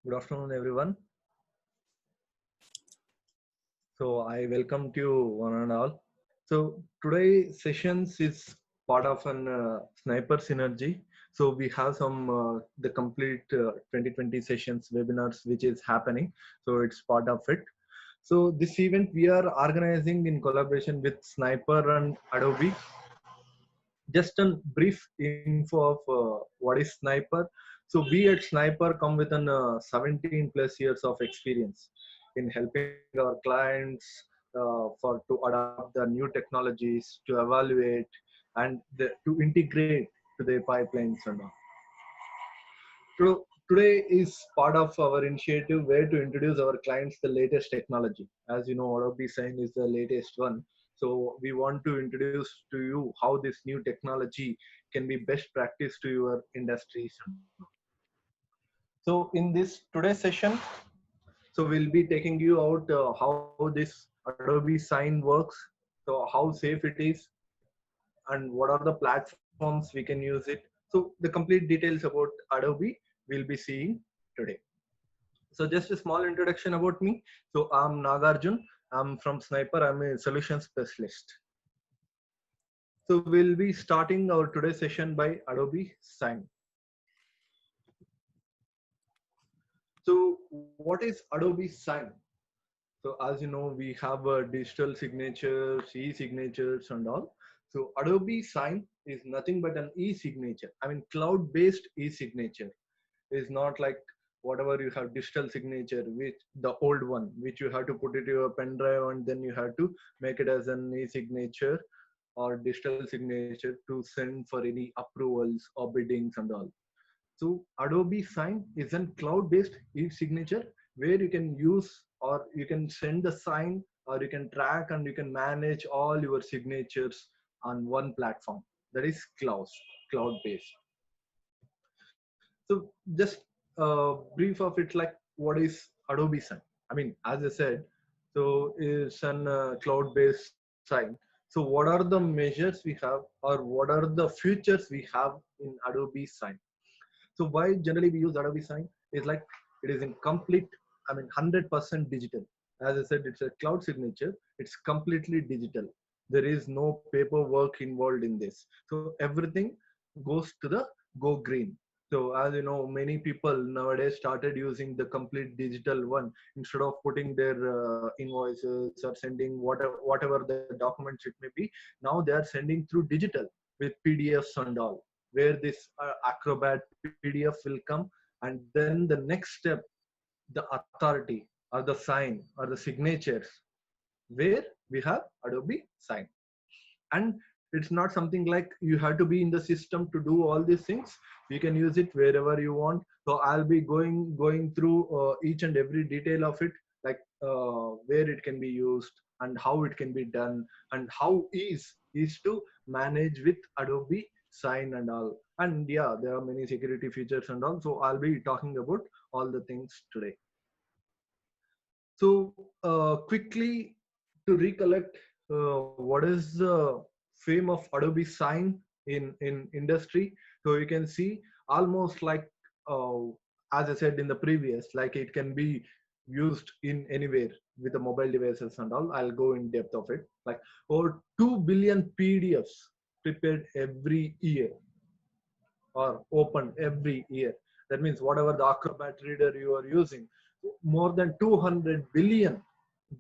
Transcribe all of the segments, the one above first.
Good afternoon, everyone. So I welcome you one and all. So today sessions is part of an Sniper Synergy. So we have some the complete 2020 sessions webinars which is happening. So it's part of it. So this event we are organizing in collaboration with Sniper and Adobe. Just a brief info of what is Sniper. So we at Sniper come with an 17 plus years of experience in helping our clients for to adopt the new technologies, to evaluate, and to integrate to their pipelines and all. Today is part of our initiative where to introduce our clients the latest technology. As you know, Adobe Sign is the latest one. So we want to introduce to you how this new technology can be best practice to your industries. So in this today's session, so we'll be taking you out how this Adobe Sign works, so how safe it is, and what are the platforms we can use it. So the complete details about Adobe we'll be seeing today. So just a small introduction about me. So I'm Nagarjun. I'm from Sniper. I'm a solution specialist. So we'll be starting our today's session by Adobe Sign. So what is Adobe Sign? So as you know, we have digital signatures, e-signatures and all. So Adobe Sign is nothing but an e-signature. I mean, cloud-based e-signature is not like whatever you have digital signature, which the old one, which you have to put it in your pen drive and then you have to make it as an e-signature or digital signature to send for any approvals or biddings and all. So Adobe Sign is a cloud-based e-signature where you can use or you can send the sign or you can track and you can manage all your signatures on one platform. That is cloud-based. So just brief of it, like what is Adobe Sign? I mean, as I said, so it's an cloud-based sign. So what are the measures we have or what are the features we have in Adobe Sign? So why generally we use Adobe Sign is like it is in complete, I mean 100% digital. As I said, it's a cloud signature. It's completely digital. There is no paperwork involved in this. So everything goes to the go green. So as you know, many people nowadays started using the complete digital one instead of putting their invoices or sending whatever the documents it may be. Now they are sending through digital with PDFs and all, where this Acrobat PDF will come, and then the next step, the authority or the sign or the signatures, where we have Adobe Sign. And it's not something like you have to be in the system to do all these things. You can use it wherever you want. So I'll be going through each and every detail of it, like where it can be used and how it can be done and how is to manage with Adobe Sign and all. And yeah, there are many security features and all. So I'll be talking about all the things today. So quickly to recollect, what is the fame of Adobe Sign in industry? So you can see almost like as I said in the previous, like it can be used in anywhere with the mobile devices and all. I'll go in depth of it. Like over 2 billion PDFs prepared every year or opened every year. That means whatever the Acrobat reader you are using, more than 200 billion.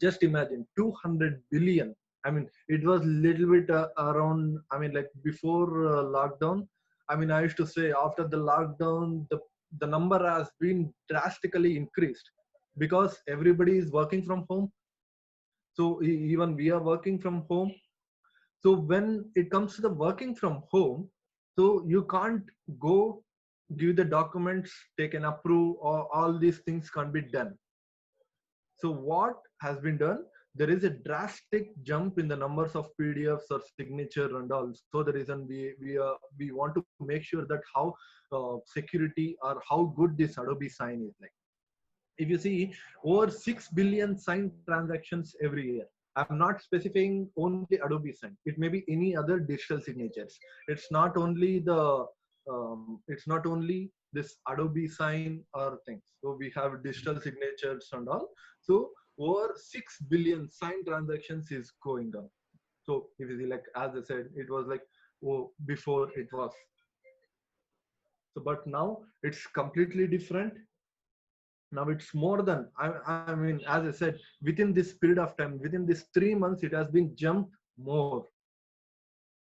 Just imagine 200 billion. I mean, it was little bit around, I mean, like before lockdown. I mean, I used to say after the lockdown, the number has been drastically increased because everybody is working from home. So even we are working from home. So when it comes to the working from home, so you can't go give the documents, take an approve, or all these things can't be done. So what has been done? There is a drastic jump in the numbers of PDFs or signature and all. So the reason we want to make sure that how security or how good this Adobe Sign is like. If you see over 6 billion sign transactions every year. I'm not specifying only Adobe Sign. It may be any other digital signatures. It's not only this Adobe Sign or things. So we have digital signatures and all. So over 6 billion sign transactions is going on. So if you see, like as I said, it was like, oh, before it was. So but now it's completely different. Now it's more than, I mean, as I said, within this period of time, within this 3 months, it has been jumped more.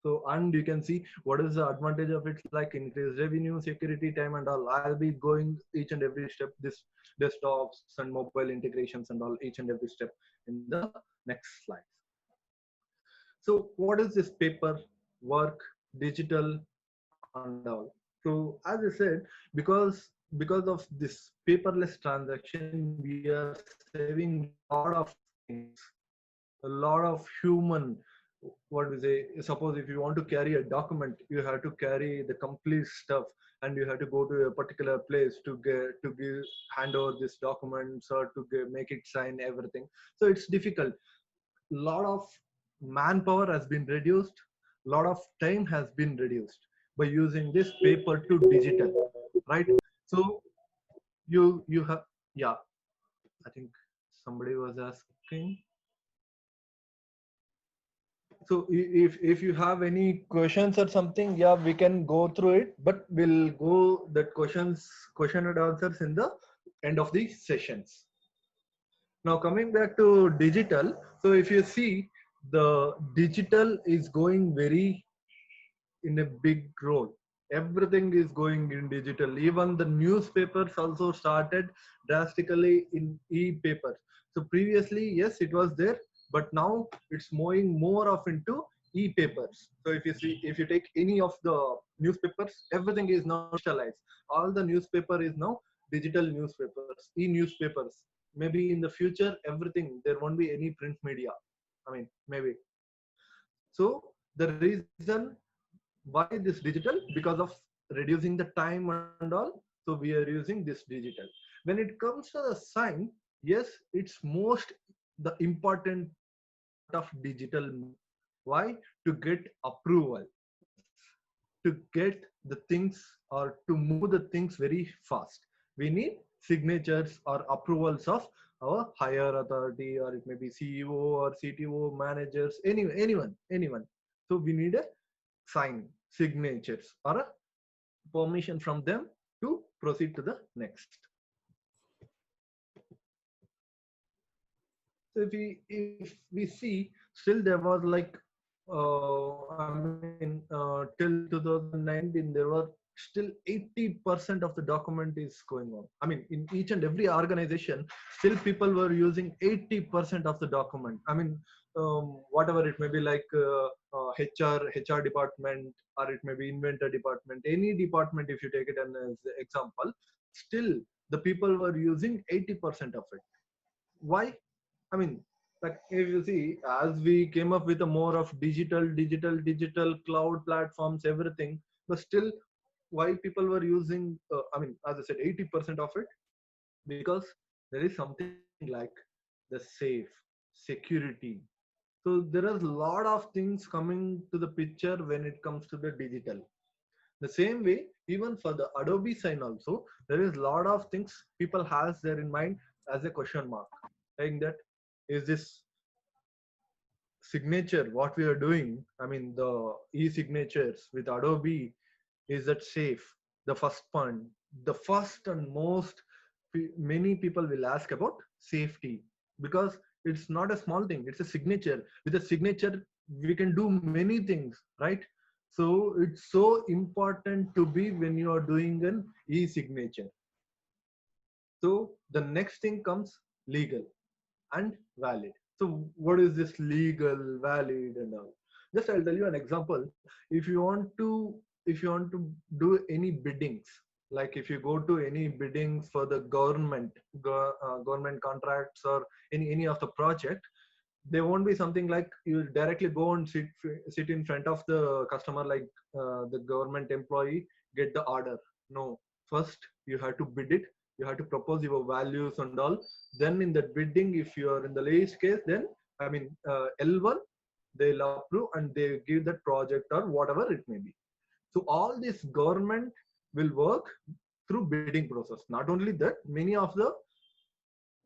So, and you can see what is the advantage of it, like increased revenue, security, time, and all. I'll be going each and every step, this desktops and mobile integrations and all, each and every step in the next slide. So what is this paper work, digital and all? So as I said, because of this paperless transaction, we are saving a lot of things, a lot of human, what we say, suppose if you want to carry a document, you have to carry the complete stuff, and you have to go to a particular place to get to give hand over these documents, or to make it sign everything. So it's difficult. Lot of manpower has been reduced, lot of time has been reduced by using this paper to digital, right? So you have, yeah, I think somebody was asking. So if you have any questions or something, yeah, we can go through it, but we'll go that question and answers in the end of the sessions. Now coming back to digital, so if you see, the digital is going very in a big role. Everything is going in digital. Even the newspapers also started drastically in e-papers. So previously, yes, it was there, but now it's moving more of into e-papers. So if you see, if you take any of the newspapers, everything is now digitalized. All the newspaper is now digital newspapers, e-newspapers. Maybe in the future, everything, there won't be any print media. I mean, maybe. So the reason why this digital, because of reducing the time and all, so we are using this digital. When it comes to the sign, yes, it's most the important part of digital. Why? To get approvals, to get the things, or to move the things very fast, we need signatures or approvals of our higher authority, or it may be CEO or CTO, managers, anyone. So we need a sign, signatures, or a permission from them to proceed to the next. So if we see, still there was like, I mean, till 2019, there were still 80% of the document is going on. I mean, in each and every organization, still people were using 80% of the document. I mean, whatever it may be, like HR department, or it may be inventor department, any department, if you take it as an example, still the people were using 80% of it. Why? I mean, like if you see, as we came up with a more of digital cloud platforms, everything, but still, why people were using? I mean, as I said, 80% of it, because there is something like the safe security. So there is a lot of things coming to the picture when it comes to the digital. The same way, even for the Adobe sign also, there is a lot of things people has there in mind as a question mark, saying that, is this signature what we are doing, I mean the e-signatures with Adobe, is that safe? The first point, the first and most, many people will ask about safety, because it's not a small thing, it's a signature. With a signature we can do many things, right? So it's so important to be when you are doing an e-signature. So the next thing comes legal and valid. So what is this legal, valid, and all? Just I'll tell you an example. If you want to, if you want to do any biddings, like if you go to any biddings for the government contracts, or any of the project, there won't be something like you directly go and sit in front of the customer, like the government employee, get the order. No, first you have to bid it, you have to propose your values and all. Then in that bidding, if you are in the least case, then I mean L1, they'll approve and they give that project or whatever it may be. So all this government will work through bidding process. Not only that, many of the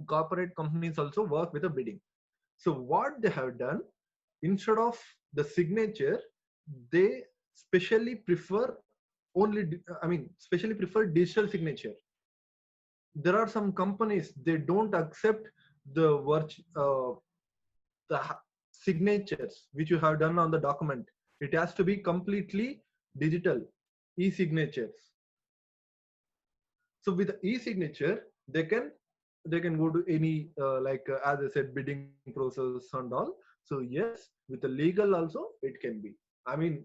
corporate companies also work with a bidding. So what they have done, instead of the signature, they specially prefer specially prefer digital signature. There are some companies, they don't accept the signatures which you have done on the document. It has to be completely digital, e-signatures. So with e-signature, they can go to any as I said, bidding process and all. So yes, with the legal also it can be. I mean,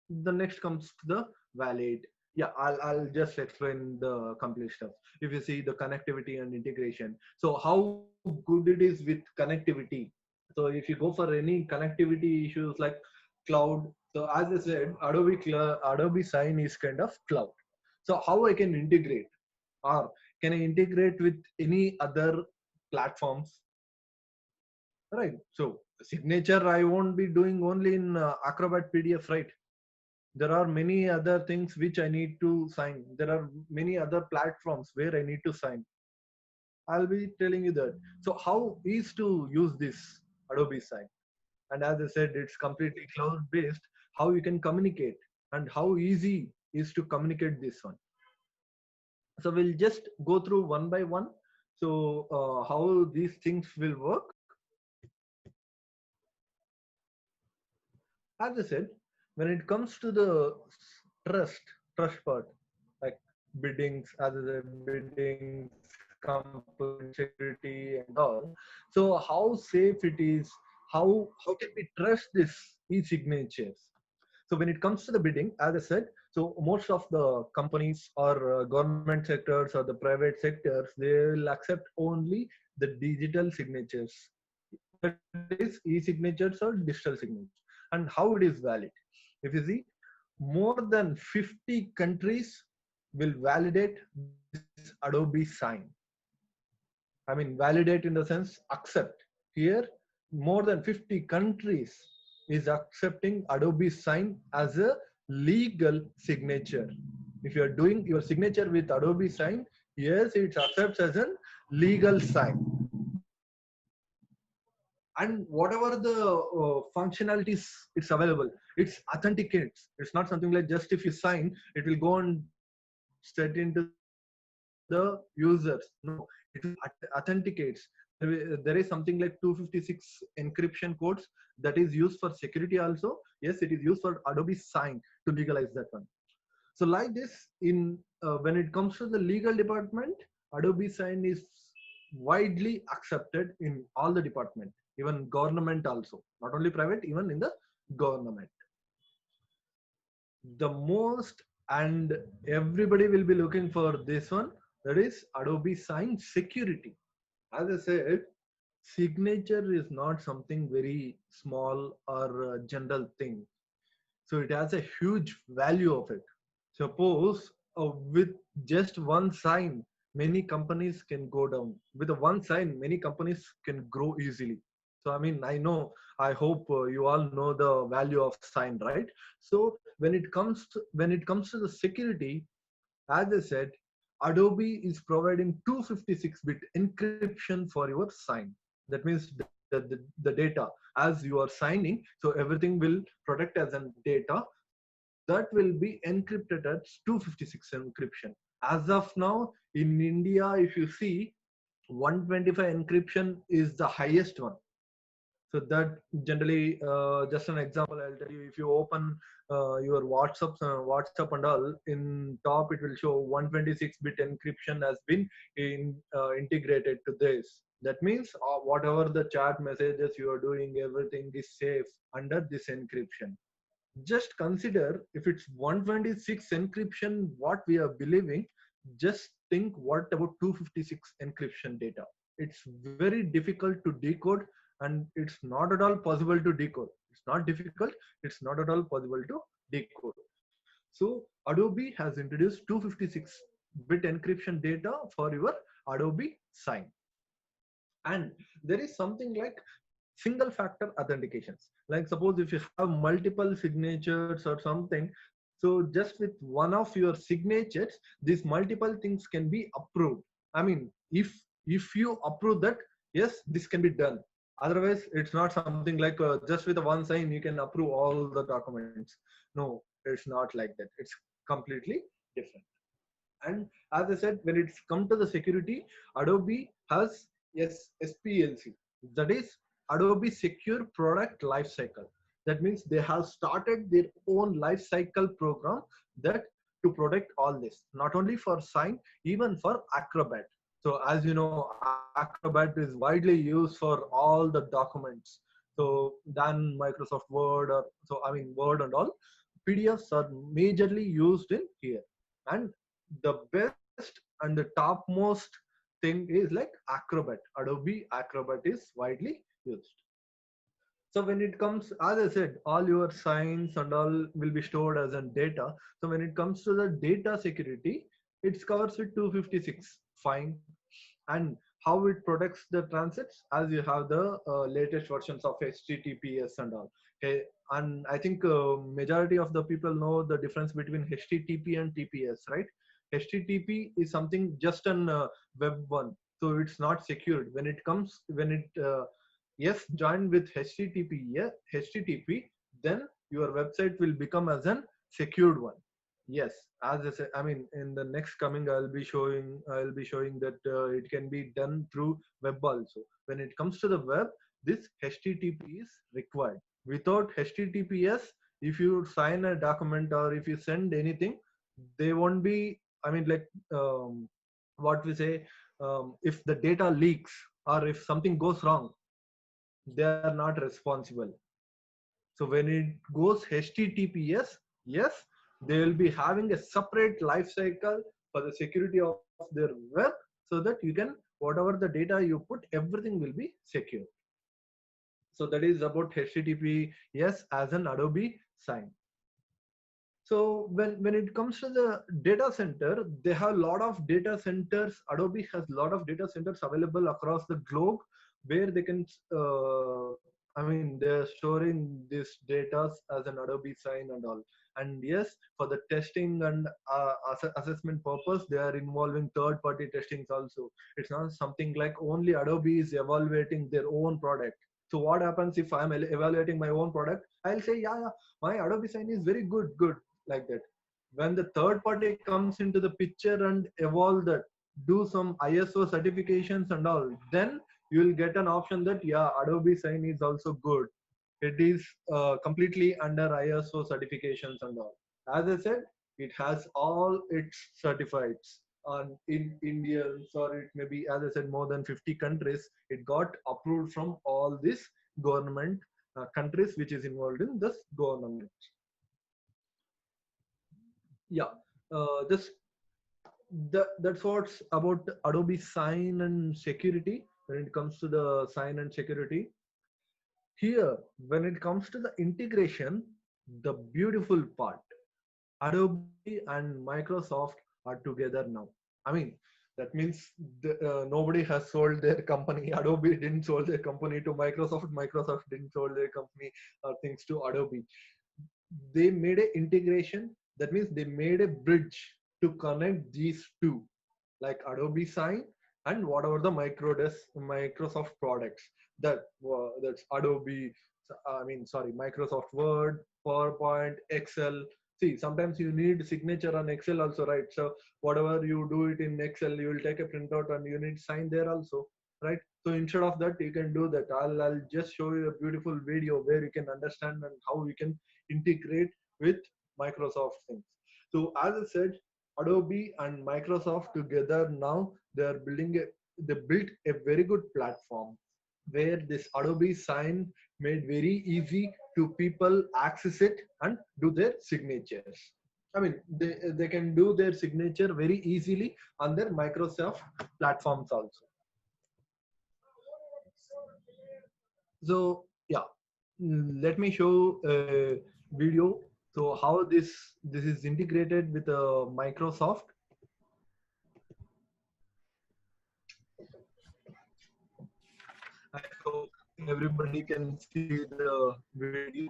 the next comes to the valid. Yeah, I'll just explain the complete stuff. If you see the connectivity and integration, so how good it is with connectivity. So if you go for any connectivity issues like cloud, so as I said, Adobe Sign is kind of cloud. So how I can integrate, or can I integrate with any other platforms, right? So signature I won't be doing only in Acrobat PDF, right? There are many other things which I need to sign. There are many other platforms where I need to sign. I'll be telling you that. So how is to use this Adobe Sign? And as I said, it's completely cloud based. How you can communicate and how easy is to communicate this one. So we'll just go through one by one. So how these things will work. As I said, when it comes to the trust part, like biddings, as I said, biddings, compliance, security, and all. So how safe it is? How can we trust this e-signatures? So when it comes to the bidding, as I said, so most of the companies or government sectors or the private sectors, they will accept only the digital signatures. That is e-signatures or digital signatures. And how it is valid? If you see, more than 50 countries will validate this Adobe Sign. I mean, validate in the sense accept. Here, more than 50 countries is accepting Adobe Sign as a legal signature. If you are doing your signature with Adobe Sign, yes, it accepts as a legal sign. And whatever the functionalities it's available, it's authenticates. It's not something like just if you sign, it will go and straight into the users. No, it will authenticates. There is something like 256 encryption codes that is used for security also. Yes, it is used for Adobe Sign to legalize that one. So like this, in when it comes to the legal department, Adobe Sign is widely accepted in all the department, even government also, not only private, even in the government. The most, and everybody will be looking for this one, that is Adobe Sign security. As I said, signature is not something very small or general thing. So it has a huge value of it. Suppose with just one sign, many companies can go down. With a one sign, many companies can grow easily. So I mean, I hope you all know the value of sign, right? So when it comes to the security, as I said, Adobe is providing 256-bit encryption for your sign. That means the data as you are signing, so everything will protect as an data that will be encrypted at 256 encryption. As of now, in India, if you see, 125 encryption is the highest one. So that generally, just an example, I'll tell you, if you open your WhatsApp and all, in top it will show 126-bit encryption has been integrated to this. That means whatever the chat messages you are doing, everything is safe under this encryption. Just consider if it's 126 encryption, what we are believing, just think what about 256 encryption data. It's very difficult to decode, and it's not at all possible to decode. It's not difficult, it's not at all possible to decode. So Adobe has introduced 256-bit encryption data for your Adobe Sign. And there is something like single factor authentications. Like suppose if you have multiple signatures or something, So just with one of your signatures, these multiple things can be approved. I mean, if you approve that, yes, this can be done. Otherwise, it's not something like just with a one sign you can approve all the documents. No, it's not like that. It's completely different. And as I said, when it's come to the security, Adobe has SPLC. That is Adobe Secure Product Lifecycle. That means they have started their own lifecycle program that to protect all this, not only for Sign, even for Acrobat. So as you know, Acrobat is widely used for all the documents. So than Microsoft Word or so I mean Word and all, PDFs are majorly used in here. And the best and the topmost thing is like Acrobat. Adobe Acrobat is widely used. So when it comes, as I said, all your signs and all will be stored as in data. So when it comes to the data security, it covers with 256 fine. And how it protects the transits, as you have the latest versions of HTTPS and all. Okay. And I think majority of the people know the difference between HTTP and TPS, right? HTTP is something just an web one, so it's not secured. When it yes joined with HTTP, yeah, HTTP, then your website will become as an secured one. Yes, as I said, I mean, in the next coming, I'll be showing that it can be done through web also. When it comes to the web, this HTTP is required. Without HTTPS, if you sign a document or if you send anything, they won't be. I mean, like what we say, if the data leaks or if something goes wrong, they are not responsible. So when it goes HTTPS, yes, they will be having a separate life cycle for the security of their web, so that you can, whatever the data you put, everything will be secure. So that is about HTTPS as an Adobe sign. So when it comes to the data center, they have a lot of data centers. Adobe has a lot of data centers available across the globe where they can, I mean, they're storing this data as an Adobe sign and all. And yes, for the testing and assessment purpose, they are involving third-party testings also. It's not something like only Adobe is evaluating their own product. So what happens if I'm evaluating my own product? I'll say, yeah, my Adobe sign is very good, like that. When the third party comes into the picture and evolve that, do some ISO certifications and all, then you will get an option that, yeah, Adobe sign is also good. It is completely under ISO certifications and all. As I said, it has all its certifieds on in Indians, or it may be, as I said, more than 50 countries. It got approved from all these government countries which is involved in this government. Yeah, this that's what's about Adobe Sign and security. When it comes to the sign and security, here when it comes to the integration, the beautiful part, Adobe and Microsoft are together now. I mean, that means nobody has sold their company. Adobe didn't sold their company to Microsoft. Microsoft didn't sold their company or things to Adobe. They made a integration. That means they made a bridge to connect these two, like Adobe Sign and whatever the Microsoft products that's Adobe. I mean, sorry, Microsoft Word, PowerPoint, Excel. See, sometimes you need signature on Excel also, right? So whatever you do it in Excel, you will take a printout and you need sign there also, right? So instead of that, you can do that. I'll just show you a beautiful video where you can understand and how you can integrate with Microsoft things. So as I said, Adobe and Microsoft together now they built a very good platform where this Adobe sign made very easy to people access it and do their signatures. I mean, they can do their signature very easily on their Microsoft platforms also. So yeah, let me show a video. So how this is integrated with Microsoft. I hope everybody can see the video.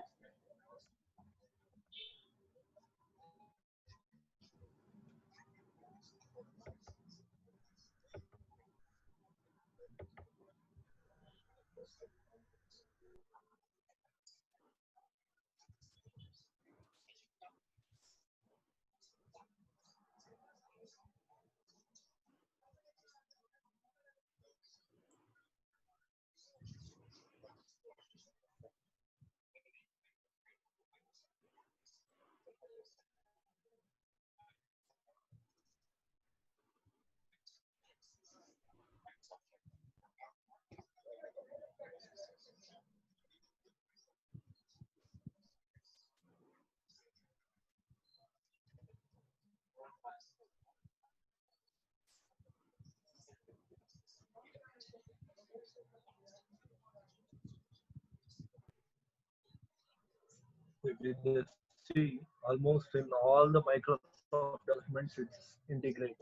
If we just see, almost in all the Microsoft documents, it's integrated.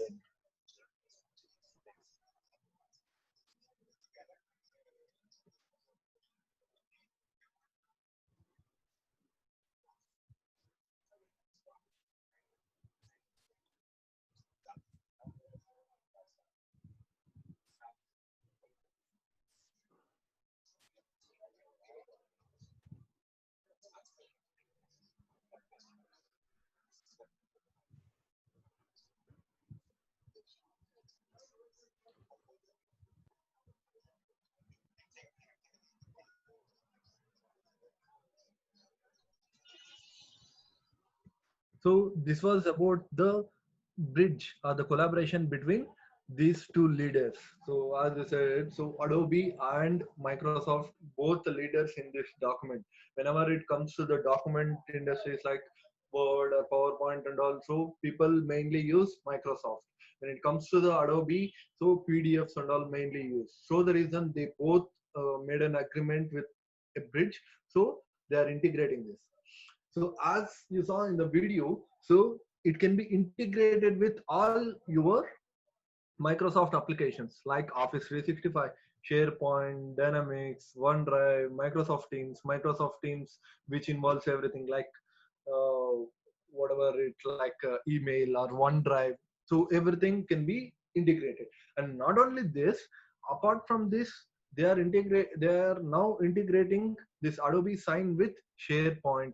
So this was about the bridge or the collaboration between these two leaders. So as I said, so Adobe and Microsoft, both the leaders in this document. Whenever it comes to the document industries like Word or PowerPoint and also people mainly use Microsoft. When it comes to the Adobe, so PDFs and all mainly use. So the reason they both made an agreement with a bridge. So they are integrating this. So as you saw in the video, so it can be integrated with all your Microsoft applications like Office 365, SharePoint, Dynamics, OneDrive, Microsoft Teams, which involves everything like uh, whatever it's like email or OneDrive. So everything can be integrated. And not only this, apart from this, they are now integrating this Adobe Sign with SharePoint.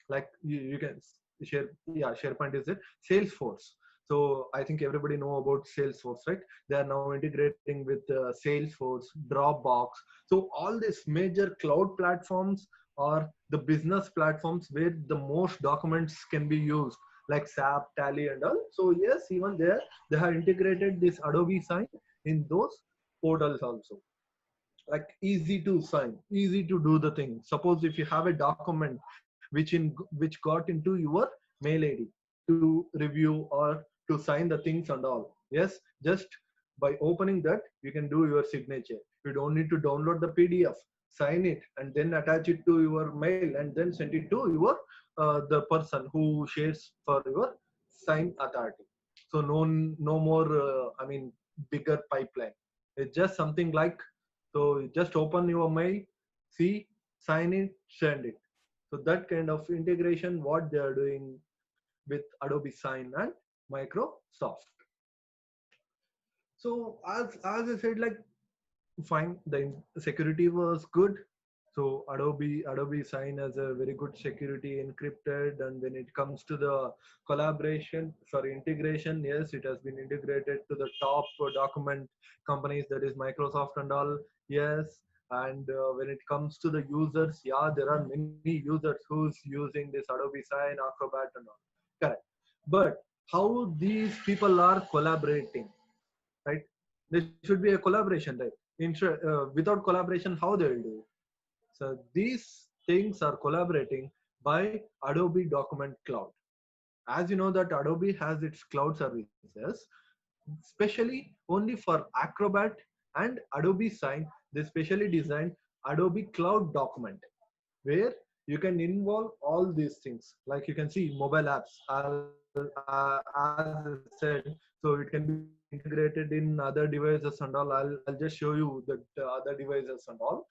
Like you can share, yeah, SharePoint is it, Salesforce. So I think everybody know about Salesforce, right? They are now integrating with Salesforce, Dropbox. So all these major cloud platforms are the business platforms where the most documents can be used, like SAP, Tally, and all. So yes, even there they have integrated this Adobe Sign in those portals also. Like easy to sign, easy to do the thing. Suppose if you have a document which got into your mail ID to review or to sign the things and all. Yes, just by opening that you can do your signature. You don't need to download the PDF, sign it, and then attach it to your mail and then send it to your the person who shares for your sign authority. So no more I mean bigger pipeline. It's just something like, so you just open your mail, see, sign it, send it. So that kind of integration, what they are doing with Adobe Sign and Microsoft. So as I said, like fine, the security was good. So Adobe Sign has a very good security encrypted, and when it comes to the integration, yes, it has been integrated to the top document companies, that is Microsoft and all. Yes, and when it comes to the users, yeah, there are many users who's using this Adobe Sign, Acrobat and all. Correct. But how these people are collaborating, right? There should be a collaboration, right? Without collaboration, how they will do? So these things are collaborating by Adobe Document Cloud. As you know that Adobe has its cloud services, especially only for Acrobat and Adobe Sign. They specially designed Adobe Cloud Document, where you can involve all these things. Like you can see mobile apps, as I said, so it can be integrated in other devices and all. I'll just show you the other devices and all.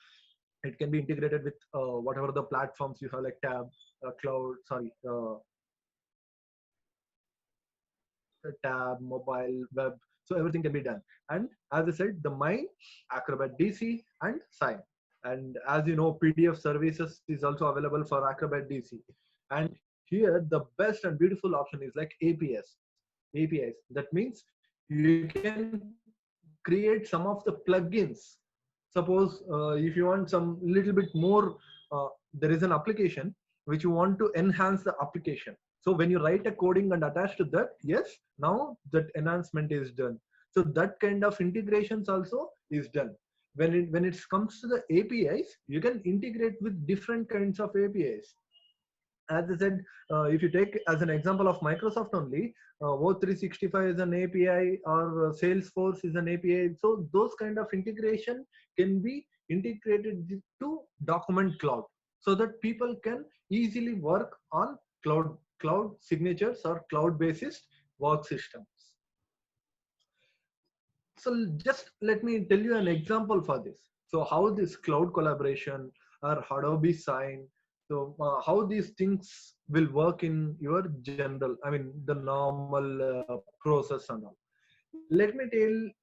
It can be integrated with whatever the platforms you have, like Tab, Cloud, sorry, Tab, mobile, web. So everything can be done. And as I said, the Mine, Acrobat DC, and Sign. And as you know, PDF services is also available for Acrobat DC. And here the best and beautiful option is like APIs. APIs. That means you can create some of the plugins. Suppose if you want some little bit more, there is an application which you want to enhance the application. So when you write a coding and attach to that, yes, now that enhancement is done. So that kind of integrations also is done. When it comes to the APIs, you can integrate with different kinds of APIs. As I said, if you take as an example of Microsoft only, O365 is an API, or Salesforce is an API. So those kind of integration can be integrated to Document Cloud, so that people can easily work on cloud signatures or cloud basis work systems. So just let me tell you an example for this. So how this cloud collaboration or Adobe Sign, so how these things will work in your general, I mean the normal process and all. Let me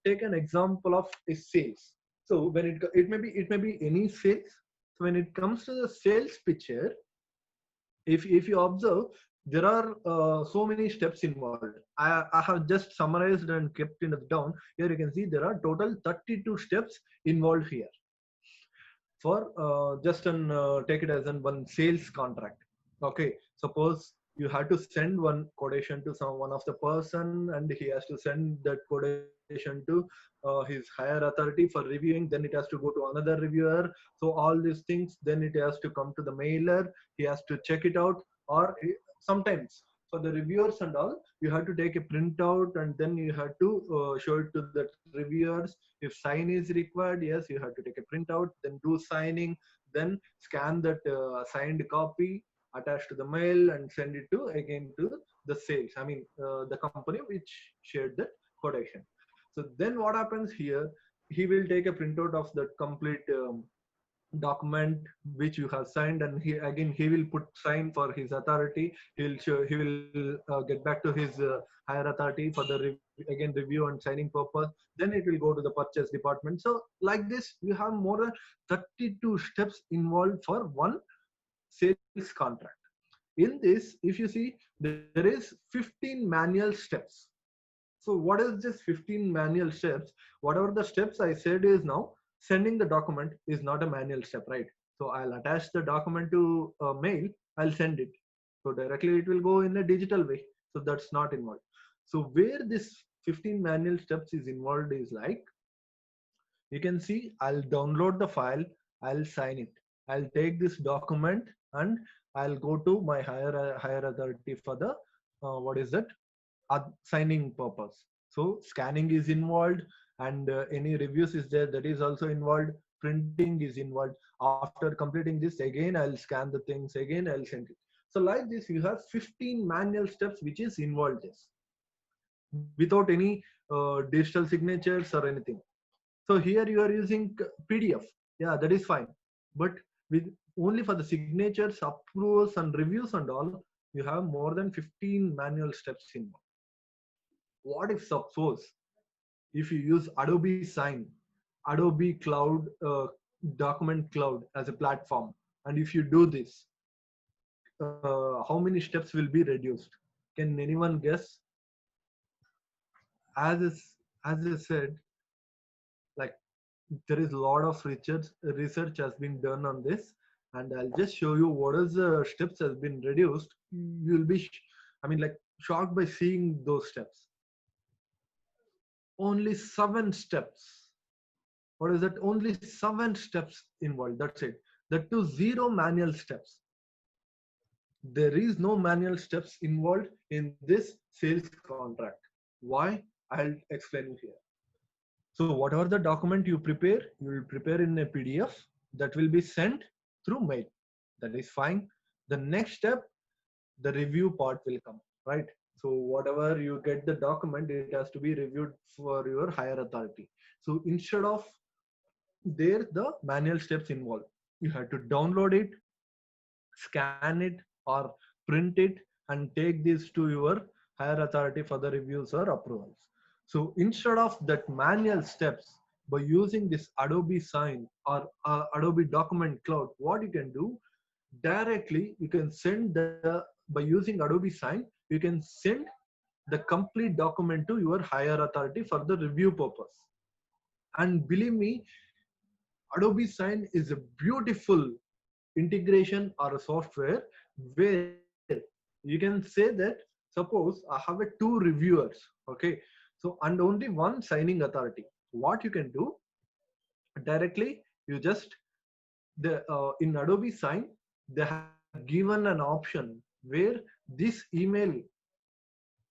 take an example of a sales. So when it may be any sales. So when it comes to the sales picture, if you observe, there are so many steps involved. I have just summarized and kept it down. Here you can see there are total 32 steps involved here for just an take it as an one sales contract. Okay, suppose you have to send one quotation to some one of the person, and he has to send that quotation to his higher authority for reviewing. Then it has to go to another reviewer. So all these things, then it has to come to the mailer. He has to check it out, or sometimes for the reviewers and all, you have to take a printout and then you have to show it to the reviewers. If sign is required, yes, you have to take a printout, then do signing, then scan that signed copy, attach to the mail, and send it to again to the sales, I mean the company which shared that quotation. So then what happens here, he will take a printout of that complete document which you have signed, and he will put sign for his authority. He will get back to his higher authority for the again review and signing purpose. Then it will go to the purchase department. So like this, you have more than 32 steps involved for one sales contract. In this, if you see, there is 15 manual steps. So what is this 15 manual steps? Whatever the steps I said is now, sending the document is not a manual step, right? So I'll attach the document to a mail, I'll send it. So directly it will go in a digital way. So that's not involved. So where this 15 manual steps is involved is like, you can see, I'll download the file, I'll sign it, I'll take this document, and I'll go to my higher authority for the what is that, signing purpose. So scanning is involved, and any reviews is there, that is also involved. Printing is involved. After completing this, again I'll scan the things, again I'll send it. So like this, you have 15 manual steps which is involved this, without any digital signatures or anything. So here you are using PDF, yeah, that is fine. But with only for the signatures, approvals, and reviews and all, you have more than 15 manual steps involved. What if suppose if you use Adobe Sign, Adobe Cloud, Document Cloud as a platform, and if you do this, how many steps will be reduced? Can anyone guess? As is, as I said, like there is a lot of research has been done on this, and I'll just show you what is the steps has been reduced. You'll be, I mean, like shocked by seeing those steps. Only 7 steps. What is that? Only 7 steps involved. That's it. That too, 0 manual steps. There is no manual steps involved in this sales contract. Why? I'll explain you here. So whatever the document you prepare, you will prepare in a PDF that will be sent through mail. That is fine. The next step, the review part will come, right? So whatever you get the document, it has to be reviewed for your higher authority. So instead of there, the manual steps involved, you have to download it, scan it, or print it, and take this to your higher authority for the reviews or approvals. So instead of that manual steps, by using this Adobe Sign or Adobe Document Cloud, what you can do directly, you can send the, by using Adobe Sign, you can send the complete document to your higher authority for the review purpose. And believe me, Adobe Sign is a beautiful integration or a software where you can say that, suppose I have a two reviewers, okay, so and only one signing authority. What you can do directly, you just the in Adobe Sign they have given an option where this email,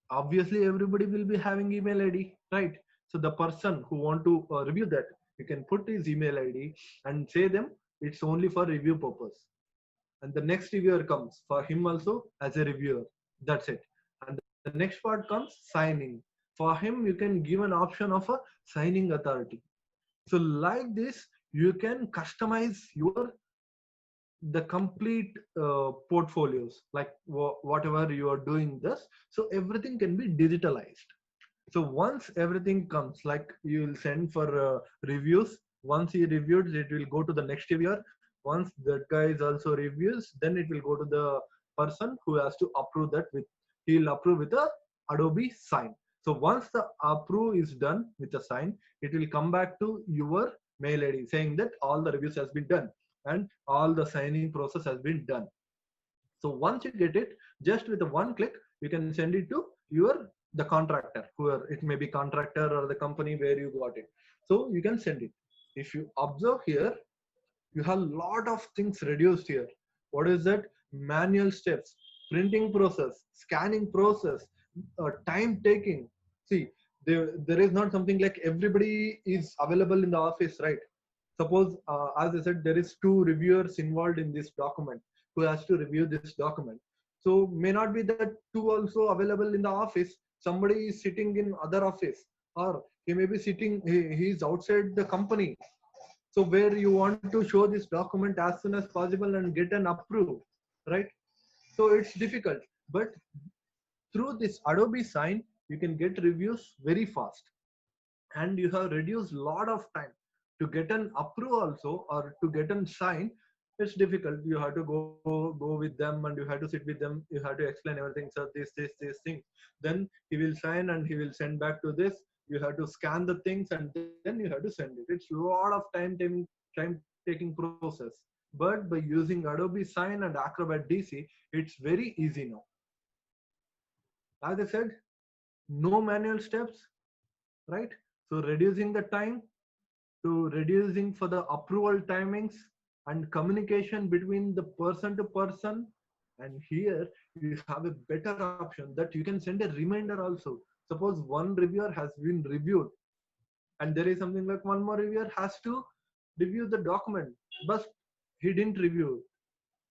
obviously everybody will be having email ID, right? So the person who want to review that, you can put his email ID and say them it's only for review purpose, and the next reviewer comes for him also as a reviewer. That's it. And the next part comes signing. For him you can give an option of a signing authority. So like this you can customize your the complete portfolios, like whatever you are doing this, so everything can be digitalized. So once everything comes, like you will send for reviews, once he reviewed it will go to the next reviewer. Once that guy is also reviews, then it will go to the person who has to approve that with, he'll approve with a Adobe Sign. So once the approve is done with a sign, it will come back to your mail ID saying that all the reviews has been done and all the signing process has been done. So once you get it, just with a one click, you can send it to your the contractor, whoever it may be, contractor or the company where you got it. So you can send it. If you observe here, you have a lot of things reduced here. What is that? Manual steps, printing process, scanning process, time taking. See, there is not something like everybody is available in the office, right? Suppose, as I said, there is two reviewers involved in this document who has to review this document. So may not be that two also available in the office. Somebody is sitting in other office, or he may be sitting, he is outside the company. So where you want to show this document as soon as possible and get an approve, right? So it's difficult. But through this Adobe Sign, you can get reviews very fast, and you have reduced lot of time to get an approve also, or to get an sign. It's difficult. You have to go with them, and you have to sit with them, you have to explain everything. So this thing, then he will sign and he will send back to this. You have to scan the things and then you have to send it. It's a lot of time taking process. But by using Adobe Sign and Acrobat DC, it's very easy now. As I said, no manual steps, right? So reducing the time, to reducing for the approval timings and communication between the person to person. And here you have a better option that you can send a reminder also. Suppose one reviewer has been reviewed and there is something like one more reviewer has to review the document, but he didn't review.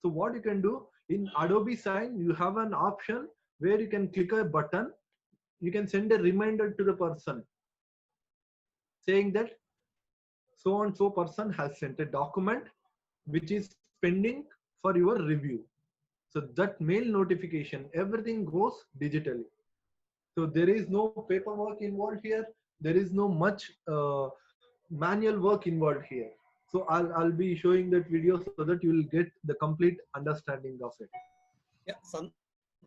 So what you can do in Adobe Sign, you have an option where you can click a button, you can send a reminder to the person saying that so and so person has sent a document which is pending for your review. So that mail notification, everything goes digitally. So there is no paperwork involved here. There is no much manual work involved here. So I'll be showing that video so that you will get the complete understanding of it. Yeah,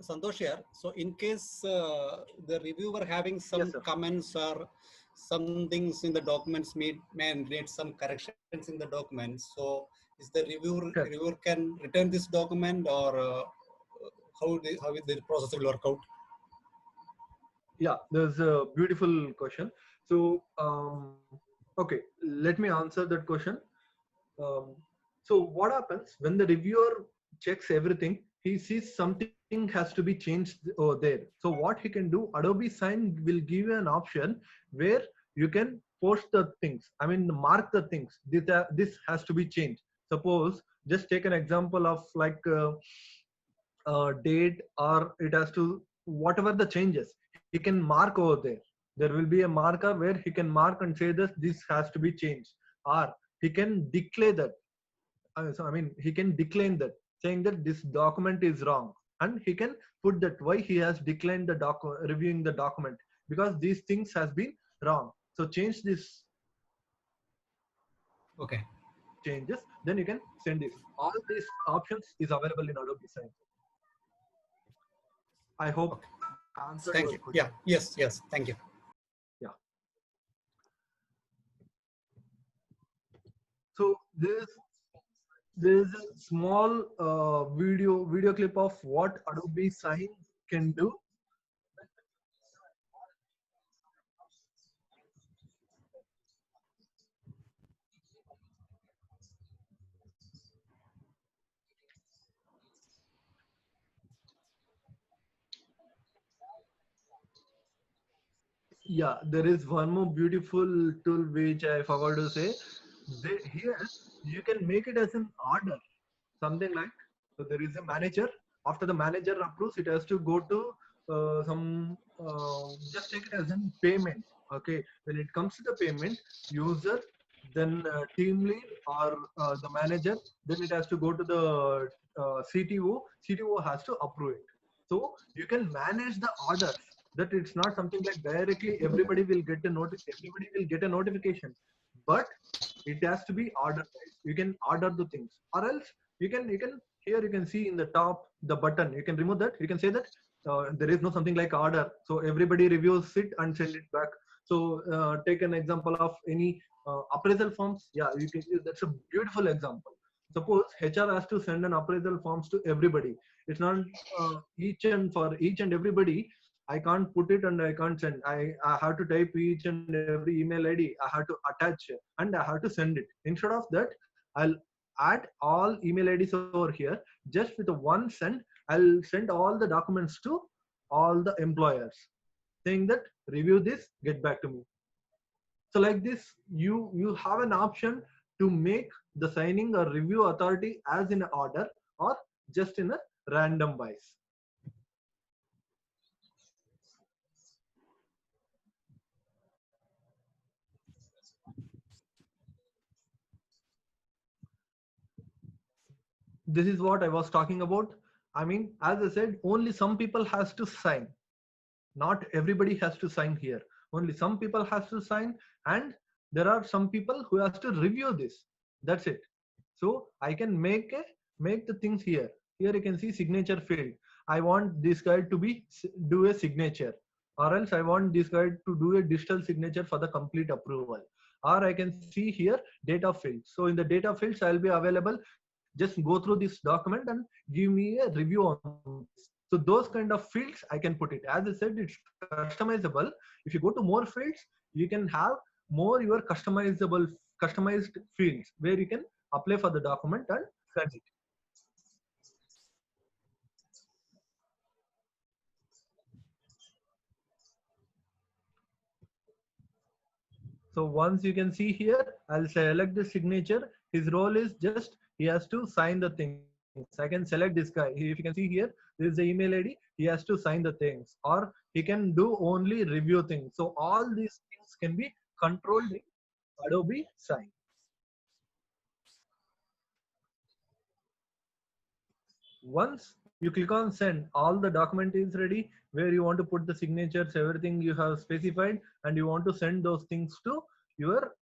Santosh here. So in case the reviewer having some Yes, sir. comments or some things in the documents may need some corrections in the documents. So is the Okay. reviewer can return this document, or how the process will work out? Yeah, there's a beautiful question. So okay, let me answer that question. Um, so what happens when the reviewer checks everything? He sees something has to be changed over there. So what he can do, Adobe Sign will give you an option where you can post the things. I mean, mark the things. This has to be changed. Suppose, just take an example of like date, or it has to, whatever the changes, he can mark over there. There will be a marker where he can mark and say that this has to be changed, or he can declare that. So I mean, he can decline that, saying that this document is wrong, and he can put that why he has declined the reviewing the document, because these things has been wrong. So change this Okay. changes, then you can send it. All these options is available in Adobe Sign. I hope Okay. I answered Thank your you. question. Yeah. Yes. Yes. Thank you. Yeah. So there's a small video clip of what Adobe Sign can do. Yeah, there is one more beautiful tool which I forgot to say. Here you can make it as an order, something like, so there is a manager. After the manager approves, it has to go to some just take it as a payment. Okay, when it comes to the payment, user, then team lead or the manager, then it has to go to the CTO. CTO has to approve it. So you can manage the orders. That it's not something like directly everybody will get a notification, but it has to be order based. You can order the things, or else you can here you can see in the top the button. You can remove that. You can say that there is no something like order. So everybody reviews it and send it back. So take an example of any appraisal forms. Yeah, you can. That's a beautiful example. Suppose HR has to send an appraisal forms to everybody. It's not for each and everybody. I can't put it and I can't send. I have to type each and every email ID. I have to attach and I have to send it. Instead of that, I'll add all email IDs over here. Just with a one send, I'll send all the documents to all the employers saying that review this, get back to me. So like this, you have an option to make the signing or review authority as in order or just in a random wise. This is what I was talking about. I mean, as I said, only some people has to sign. Not everybody has to sign here. Only some people has to sign, and there are some people who has to review this. That's it. So I can make the things here. Here you can see signature field. I want this guy to do a signature, or else I want this guy to do a digital signature for the complete approval. Or I can see here data fields. So in the data fields, I'll be available. Just go through this document and give me a review on this. So those kind of fields I can put it. As I said, it's customizable. If you go to more fields, you can have more your customized fields where you can apply for the document and send it. So once you can see here, I'll select the signature. His role is just he has to sign the things. I can select this guy. If you can see here, this is the email ID. He has to sign the things, or he can do only review things. So all these things can be controlled in Adobe Sign. Once you click on send, all the document is ready where you want to put the signatures, everything you have specified, and you want to send those things to your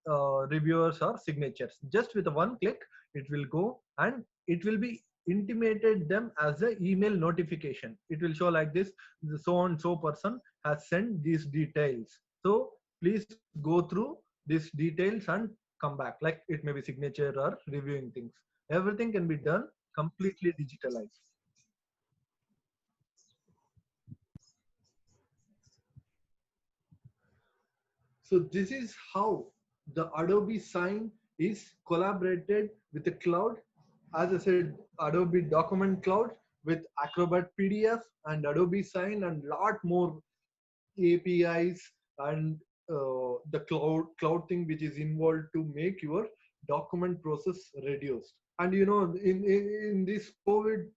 reviewers or signatures. Just with one click, it will go and it will be intimated them as a email notification. It will show like this: so and so person has sent these details. So please go through these details and come back. Like it may be signature or reviewing things. Everything can be done completely digitalized. So this is how the Adobe Sign is collaborated with the cloud. As I said, Adobe Document Cloud with Acrobat PDF and Adobe Sign and lot more APIs and the cloud thing which is involved to make your document process reduced. And you know, in this COVID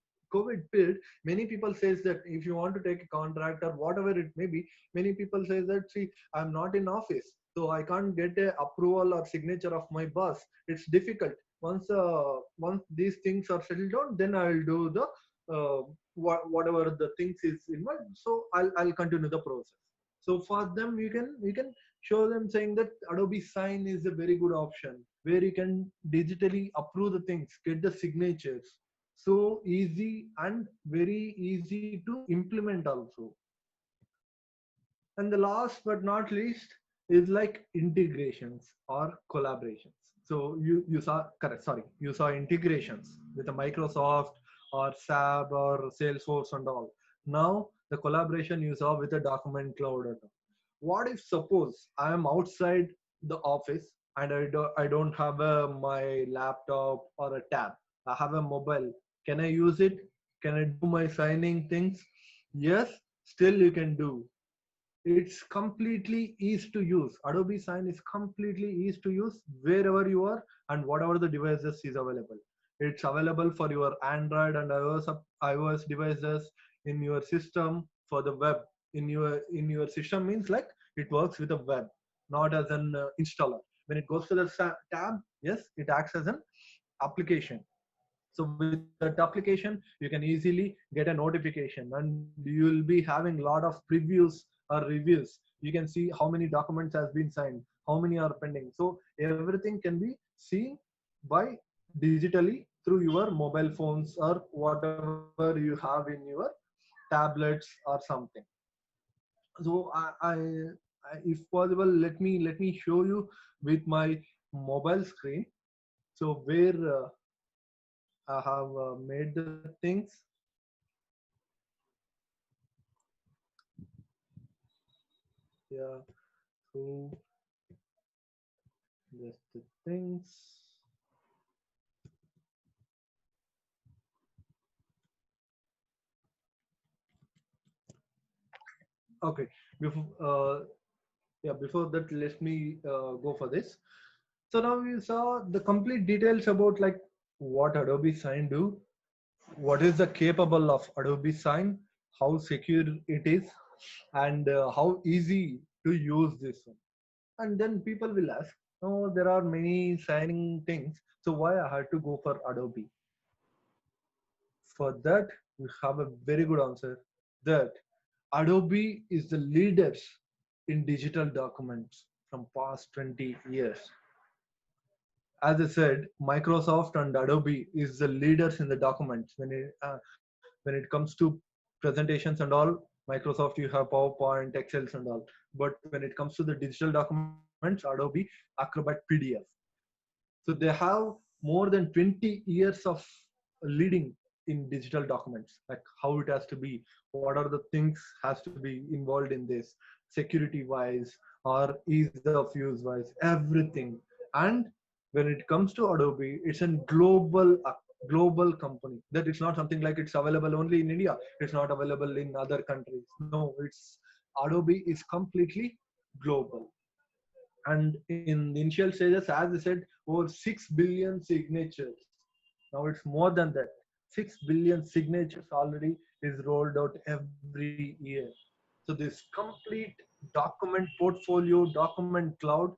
period, many people says that if you want to take a contract or whatever it may be, many people says that, see, I'm not in office, so I can't get a approval or signature of my boss. It's difficult. Once these things are settled down, then I will do the whatever the things is involved. So I'll continue the process. So for them, you can show them saying that Adobe Sign is a very good option where you can digitally approve the things, get the signatures. So easy and very easy to implement also. And the last but not least is like integrations or collaborations. So you saw correct, sorry, you saw integrations with a Microsoft or SAP or Salesforce and all. Now the collaboration you saw with the document cloud and all. What if suppose I am outside the office and I don't have my laptop or a tab. I have a mobile. Can I use it? Can I do my signing things? Yes, still you can do. It's completely easy to use. Adobe Sign is completely easy to use wherever you are and whatever the devices is available. It's available for your Android and iOS devices, in your system, for the web. In your system means like it works with the web, not as an installer. When it goes to the tab, yes, it acts as an application. So with that application you can easily get a notification and you will be having a lot of previews or reviews. You can see how many documents has been signed, how many are pending. So everything can be seen by digitally through your mobile phones or whatever you have in your tablets or something. So if possible, let me show you with my mobile screen. So where I have made the things. Yeah. So just the things. Okay. Before yeah, before that, let me go for this. So now we saw the complete details about like what Adobe Sign do, what is the capable of Adobe Sign, how secure it is, and how easy to use this one. And then people will ask, oh, there are many signing things, so why I had to go for Adobe? For that, we have a very good answer that Adobe is the leaders in digital documents from past 20 years. As I said, Microsoft and Adobe is the leaders in the documents. When it comes to presentations and all, Microsoft you have PowerPoint, Excels and all. But when it comes to the digital documents, Adobe Acrobat PDF. So they have more than 20 years of leading in digital documents, like how it has to be, what are the things has to be involved in this, security wise or ease of use wise, everything. And when it comes to Adobe, it's a global company. That it's not something like it's available only in India. It's not available in other countries. No, it's Adobe is completely global. And in the initial stages, as I said, over 6 billion signatures. Now it's more than that. 6 billion signatures already is rolled out every year. So this complete document portfolio, document cloud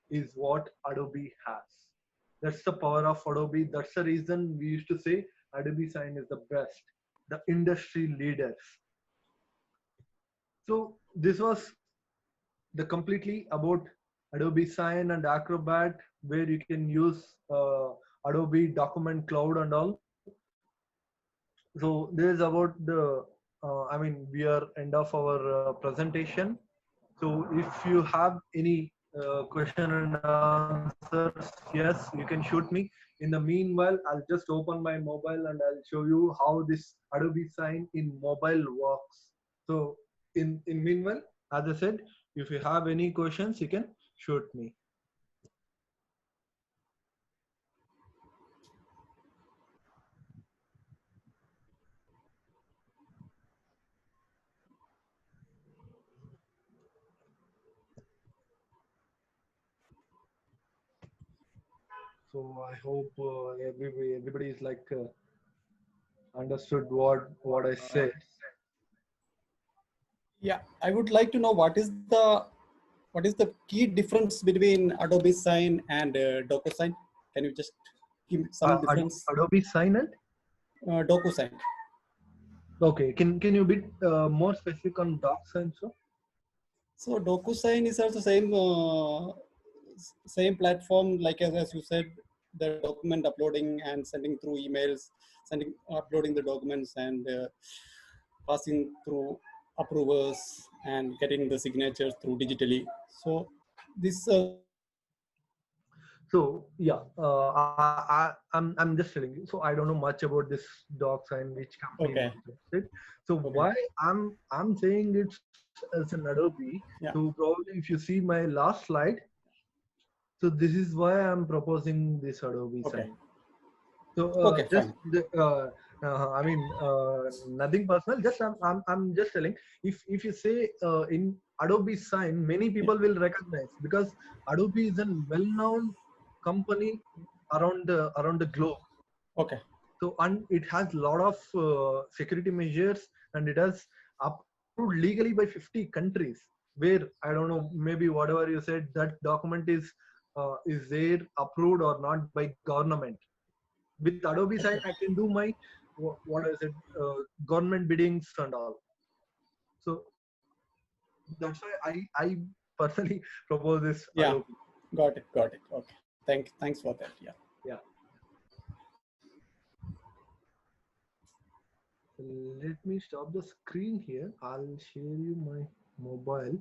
is what Adobe has. That's the power of Adobe. That's the reason we used to say Adobe Sign is the best, the industry leaders. So this was the completely about Adobe Sign and Acrobat, where you can use Adobe Document Cloud and all. So this is about the, I mean, we are end of our presentation. So if you have any question and answers, yes, you can shoot me. In the meanwhile, I'll just open my mobile and I'll show you how this Adobe Sign in mobile works. So in meanwhile, as I said, if you have any questions, you can shoot me. So I hope everybody is like understood what I said. Yeah, I would like to know what is the key difference between Adobe Sign and DocuSign? Can you just give some difference? Adobe Sign and DocuSign. okay. Can you be more specific on DocSign, so? So DocuSign is also same platform, like as you said, the document uploading and sending through emails, uploading the documents and passing through approvers and getting the signatures through digitally. So this So yeah, I'm just telling you. So I don't know much about this DocSign, which company okay, it. So okay, why I'm saying it's as an Adobe. yeah, So probably if you see my last slide, so this is why I'm proposing this Adobe okay, sign. So okay, just fine, I mean nothing personal. Just I'm just telling. If you say in Adobe sign, many yeah, people will recognize because Adobe is a well-known company around the globe. okay, So and it has a lot of security measures, and it has approved legally by 50 countries. Where I don't know, maybe whatever you said, that document is there approved or not by government. With Adobe Sign, okay, I can do my what is it, government biddings and all. So that's why I personally propose this yeah, Adobe. got it, okay. Thanks for that. Yeah. Yeah. So let me stop the screen here. I'll share you my mobile.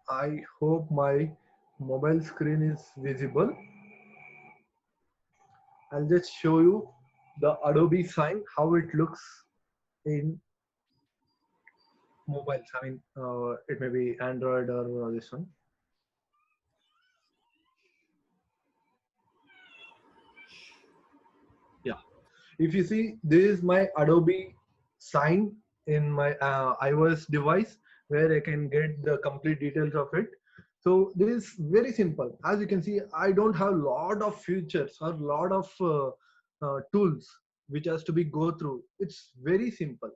I hope my mobile screen is visible. I'll just show you the Adobe Sign, how it looks in mobiles. I mean, it may be Android or this one. Yeah. If you see, this is my Adobe Sign in my iOS device where I can get the complete details of it. So this is very simple. As you can see, I don't have a lot of features or lot of tools which has to be go through. It's very simple.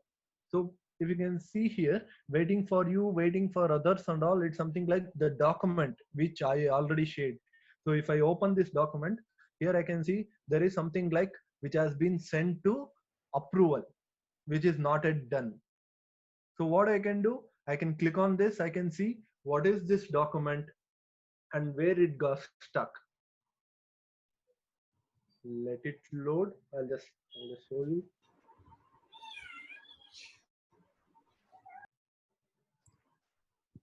So if you can see here, waiting for you, waiting for others and all, it's something like the document which I already shared. So if I open this document, here I can see there is something like which has been sent to approval, which is not yet done. So what I can do, I can click on this, I can see what is this document and where it got stuck. Let it load. I'll just show you.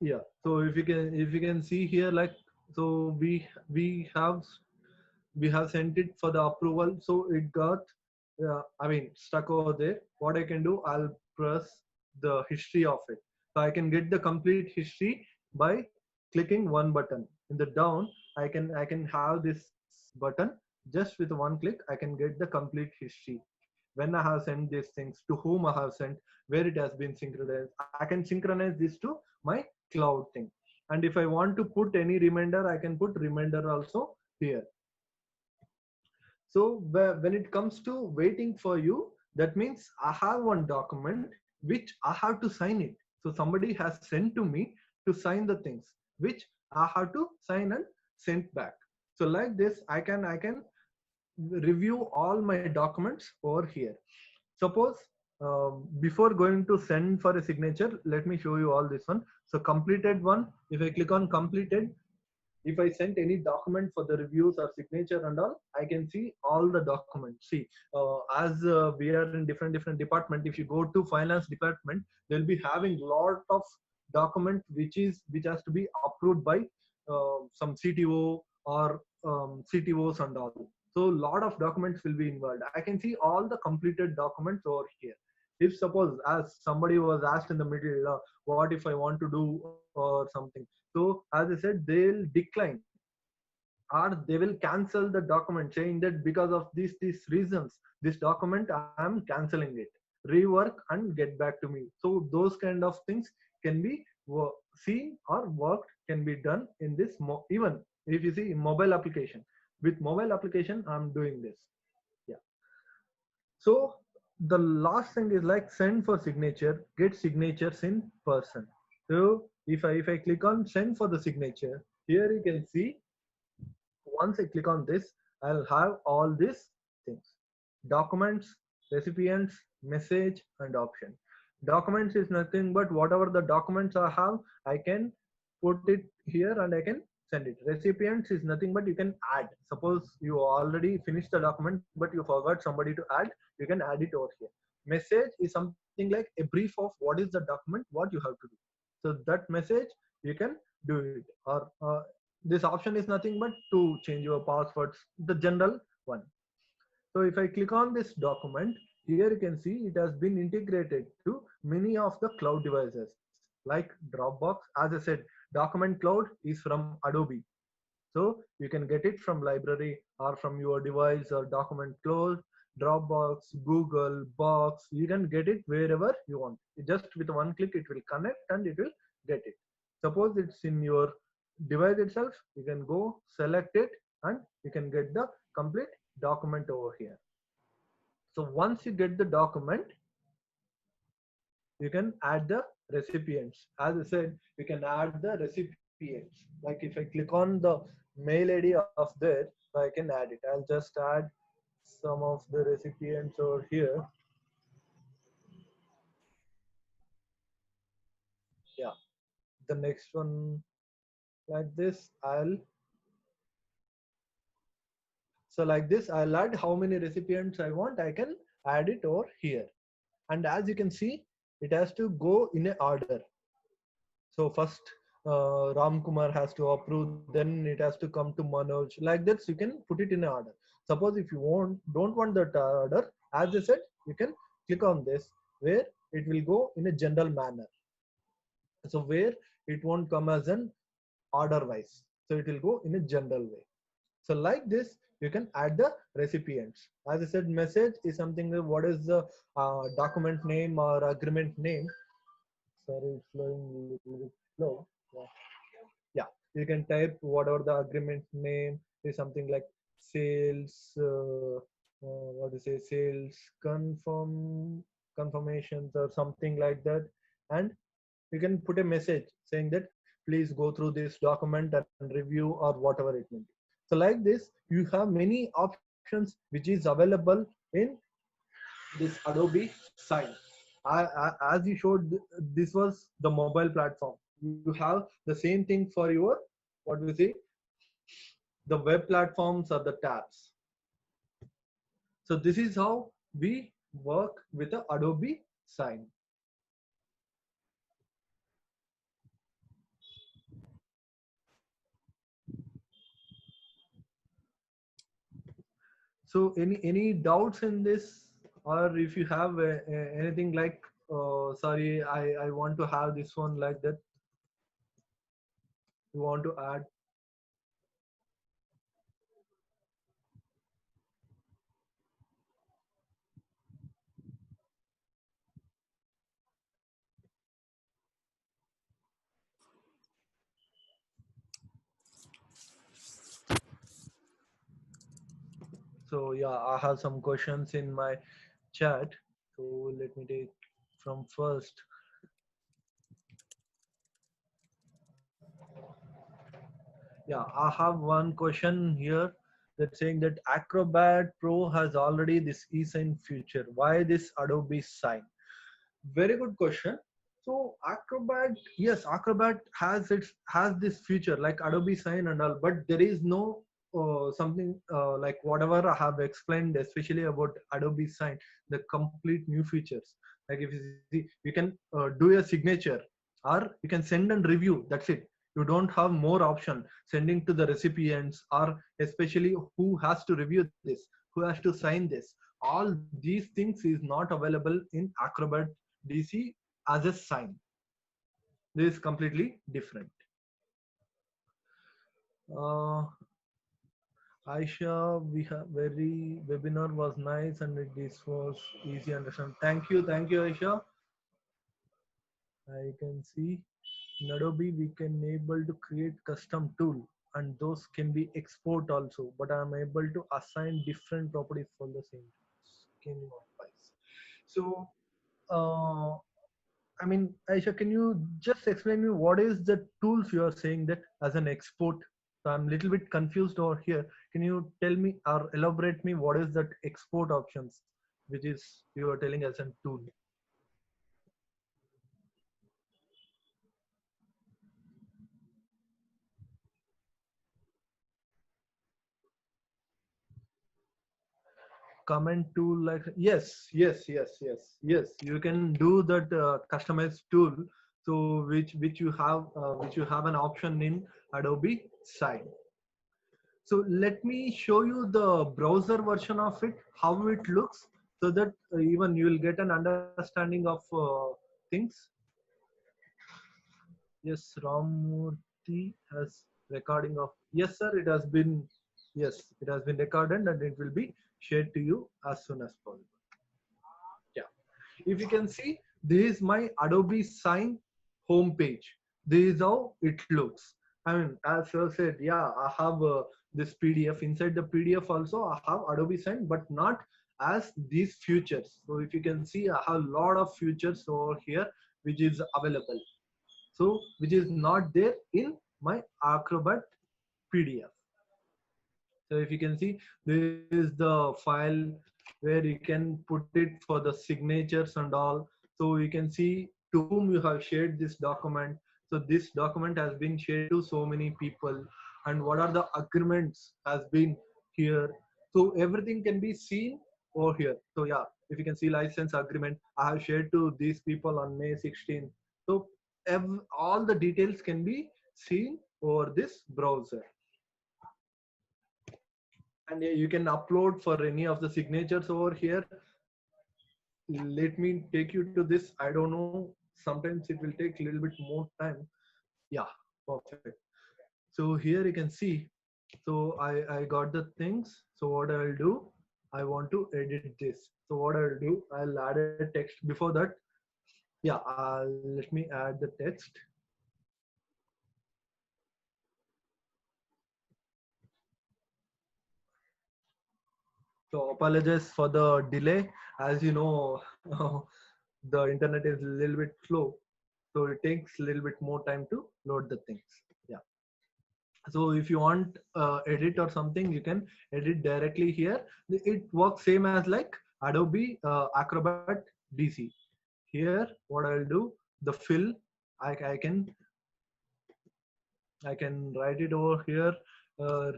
Yeah. So if you can see here, like, so we have sent it for the approval, so it got I mean stuck over there. What I can do, I'll press the history of it, so I can get the complete history by clicking one button in the down. I can have this button. Just with one click I can get the complete history, when I have sent these things, to whom I have sent, where it has been synchronized. I can synchronize this to my cloud thing. And if I want to put any reminder, I can put reminder also here. So when it comes to waiting for you, that means I have one document which I have to sign it. So somebody has sent to me to sign the things which I have to sign and send back. So like this, I can review all my documents over here. Suppose before going to send for a signature, let me show you all this one. So completed one, if I click on completed, if I sent any document for the reviews or signature and all, I can see all the documents. See, as we are in different department, if you go to finance department, they'll be having lot of document which has to be approved by some CTO or CTOs and all. So lot of documents will be involved. I can see all the completed documents over here. If suppose, as somebody was asked in the middle, what if I want to do or something, so as I said, they'll decline or they will cancel the document, saying that because of these reasons, this document I'm canceling it. Rework and get back to me. So those kind of things can be seen or worked, can be done in this. Even if you see mobile application, with mobile application, I'm doing this. Yeah. So the last thing is like send for signature, get signatures in person. So if I click on send for the signature, here you can see once I click on this, I'll have all these things. documents, recipients, message, and option. Documents is nothing but whatever the documents I have, I can put it here and I can send it. Recipients is nothing but you can add. Suppose you already finished the document but you forgot somebody to add, you can add it over here. Message is something like a brief of what is the document, what you have to do. So that message you can do it. Or this option is nothing but to change your passwords, the general one. So if I click on this document, here you can see it has been integrated to many of the cloud devices like Dropbox. As I said, Document Cloud is from Adobe. So you can get it from library or from your device or Document Cloud, Dropbox, Google, Box. You can get it wherever you want. Just with one click, it will connect and it will get it. Suppose it's in your device itself, you can go select it and you can get the complete document over here. So once you get the document, you can add the recipients. As I said, you can add the recipients. Like if I click on the mail ID of that, I can add it. I'll just add some of the recipients over here. Yeah, the next one like this. Like this, I'll add how many recipients I want. I can add it over here. And as you can see, it has to go in a order. So first Ram Kumar has to approve, then it has to come to Manoj. Like that, you can put it in an order. Suppose if you don't want that order, as I said, you can click on this where it will go in a general manner. So where it won't come as an order wise. So it will go in a general way. So like this, you can add the recipients. As I said, message is something that what is the document name or agreement name. Sorry, it's flowing a little bit slow. Yeah. Yeah, you can type whatever the agreement name is, something like sales, what to say, sales confirmations or something like that. And you can put a message saying that please go through this document and review or whatever it may be. So like this, you have many options which is available in this Adobe Sign. As you showed, this was the mobile platform. You have the same thing for your, what do you say, the web platforms or the tabs. So this is how we work with the Adobe Sign. So any doubts in this, or if you have anything like, sorry, I want to have this one like that. You want to add? So yeah, I have some questions in my chat. So let me take from first. Yeah, I have one question here that's saying that Acrobat Pro has already this eSign feature. Why this Adobe Sign? Very good question. So Acrobat, yes, Acrobat has this feature like Adobe Sign and all, but there is no something like whatever I have explained, especially about Adobe Sign, the complete new features. Like if you see, you can do a signature, or you can send and review. That's it. You don't have more option sending to the recipients, or especially who has to review this, who has to sign this. All these things is not available in Acrobat DC as a sign. This is completely different. Uh, Aisha, we have very webinar was nice and this was easy to understand. Thank you, Aisha. I can see in Adobe we can able to create custom tool and those can be export also, but I'm able to assign different properties for the same skin wise. So uh, I mean, Aisha, can you just explain me what is the tools you are saying that as an export? So I'm a little bit confused over here. Can you tell me or elaborate me what is that export options, which is you are telling as a tool? Comment tool, like, yes, you can do that customized tool, so which you have an option in Adobe Sign. So let me show you the browser version of it, how it looks, so that even you will get an understanding of things. Yes, Ramurthy has recording of. Yes, sir. It has been. Yes, it has been recorded and it will be shared to you as soon as possible. Yeah. If you can see, this is my Adobe Sign homepage. This is how it looks. I mean, as I said, yeah, I have this PDF. Inside the PDF also, I have Adobe Sign, but not as these features. So if you can see, I have a lot of features over here, which is available. So which is not there in my Acrobat PDF. So if you can see, this is the file where you can put it for the signatures and all. So you can see to whom you have shared this document. So this document has been shared to so many people, and what are the agreements has been here. So everything can be seen over here. So yeah, if you can see license agreement, I have shared to these people on May 16th. So all the details can be seen over this browser. And you can upload for any of the signatures over here. Let me take you to this. I don't know, sometimes it will take a little bit more time. Yeah, perfect. So here you can see, so I got the things. So what I'll do, I want to edit this. So what I'll do, I'll add a text before that. Yeah, let me add the text. So apologize for the delay. As you know, the internet is a little bit slow, so it takes a little bit more time to load the things. Yeah. So if you want edit or something, you can edit directly here. It works same as like Adobe Acrobat DC. Here, what I'll do, the fill, I can write it over here.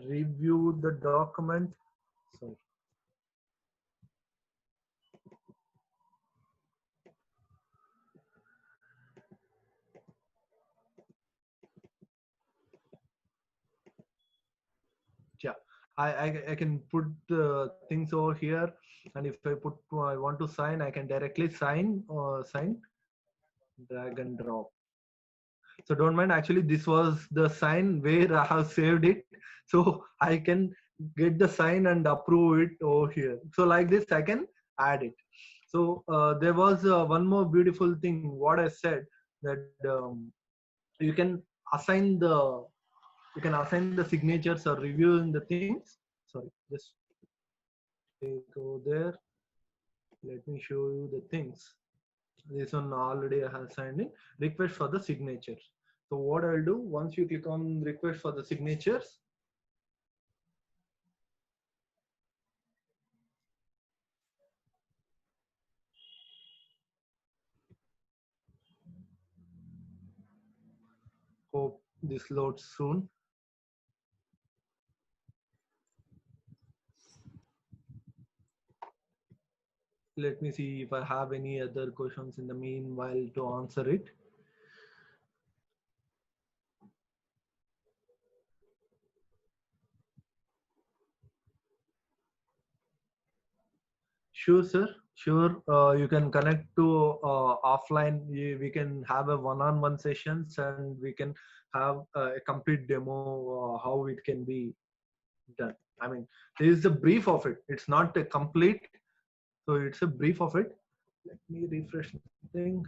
Review the document. Sorry. Yeah, I can put the things over here, and if I put I want to sign, I can directly sign, drag and drop. So don't mind, actually this was the sign where I have saved it, so I can get the sign and approve it over here. So like this I can add it. So there was one more beautiful thing what I said, that you can assign the signatures or reviewing the things. Sorry, just go there. Let me show you the things. This one already I have signed in. Request for the signatures. So what I'll do, once you click on request for the signatures, hope this loads soon. Let me see if I have any other questions in the meanwhile to answer it. Sure, sir. Sure. You can connect to offline. We can have a one-on-one sessions, and we can have a complete demo how it can be done. I mean, this is a brief of it. It's not a complete. So it's a brief of it. Let me refresh the thing.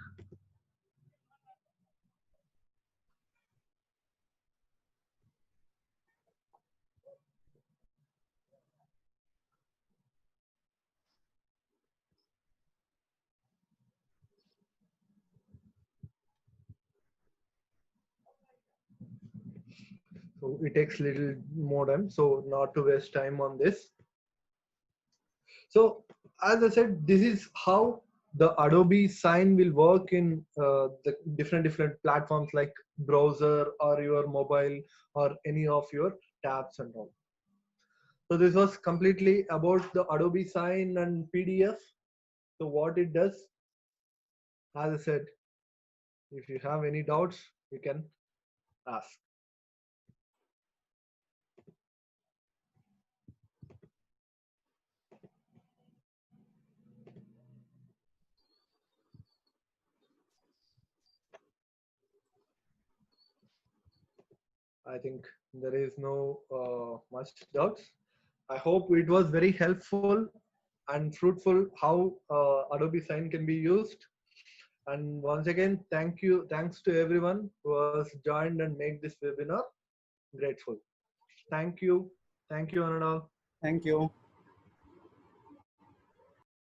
So it takes little more time. So not to waste time on this. So as I said, this is how the Adobe Sign will work in the different platforms like browser or your mobile or any of your tabs and all. So this was completely about the Adobe Sign and PDF. So what it does, as I said, if you have any doubts, you can ask. I think there is no much doubts. I hope it was very helpful and fruitful how Adobe Sign can be used. And once again, thanks to everyone who has joined and made this webinar grateful. Thank you, Anurag. Thank you.